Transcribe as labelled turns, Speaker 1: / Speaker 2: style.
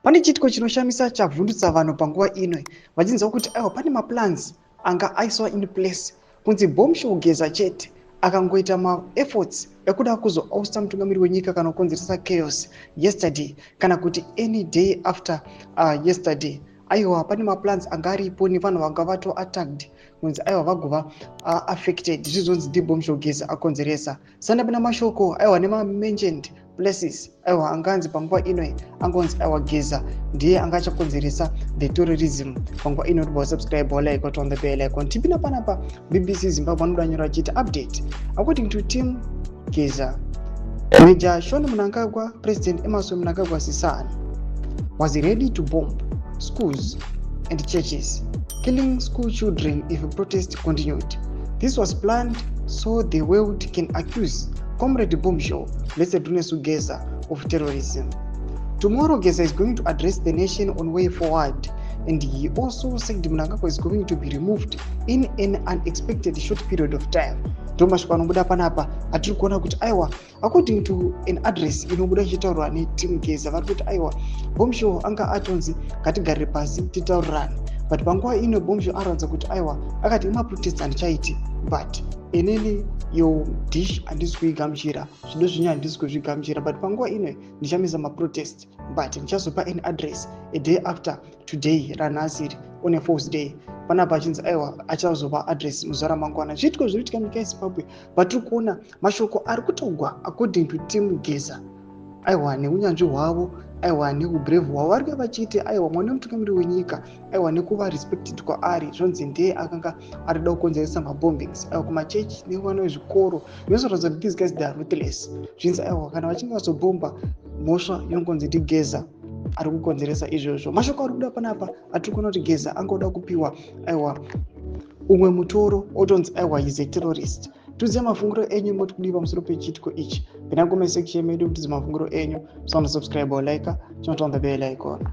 Speaker 1: Pane chitiko chinoshamisa chavhundutsa vanhu panguva ino vachinzwa kuti aiwa pane maplans anga aiswa in place kunzi Bombshell chete akangoita maefforts ekuda kuzoausta mutungamiri wenyika kana kukonzeresa chaos yesterday kana kuti any day after yesterday. Aiwa pane maplans anga aripo nevanhu vanga vato attacked kunzi aiwa vagova affected zvizonzi ndiBombshell akonzeresa. Sandapinda mashoko aiwa nema-mentioned places aiwa anganzi panguva ino angonzi aiwa Geza ndiye anga achakonzeresa the terrorism panguva ino. Kuti subscribe like on the bell icon. Tipina panapa BBC Zimbabwe anodanyora chiti update according to team Geza. Major Sean Mnangagwa, President Emmerson Mnangagwa Sisulu was ready to bomb schools and churches, killing school children if a protest continued. This was planned so the world can accuse Comrade Bombshell, Blessed Dunesu Geza, of terrorism. Tomorrow, Geza is going to address the nation on way forward, and he also said Mnangagwa is going to be removed in an unexpected short period of time. Thomas panobuda panapa atiri kuona kuti aiwa according to an address inobuda ichitaurwa neteam Geza vari kuti aiwa Bombshell anga atonzi ngatigarire pasi titaurirane, but panguva ino Bombshell aratidza kuti aiwa akati maprotest andichaiti, but inini yo dish handisi kuigamuchira, zvido zvinyu handisi kuzvigamuchira, but panguva ino ndichamisa maprotest, but ndichazopa an address a day after today ranhasi on a false day. Panapa achinzi aiwa achazopa address muzuva ramangwana. Zviitiko zviriitika munyika yeZimbabwe, but tiri kuona mashoko ari kutogwa according to team Geza aiwa neunyanzvi hwavo, aiwa neubrave hwavo vari kuva vachiti aiwa mwana wemutungamiri wenyika, aiwa nekuva respected kwaari zvonzi ndiye akanga arida kukonzeresa mabombings aiwa kumachechi nevana vezvikoro. Zvinozoratidza kuti these guys they are ruthless. Zvinzi aiwa kana vachinge vazobomba mhosva inongonzi ndiGeza ari kukonzeresa izvozvo. Mashoko ari kuda panapa atiri kuona kuti Geza angoda kupiwa aiwa umwe mutoro otonzi aiwa is a terrorist. Tuziva mafunguro enyu moti kudii pamusoro pechitiko ichi. Pinda comment section medu kuti mafunguro enyu. Subscribe or like, turn on the bell icon.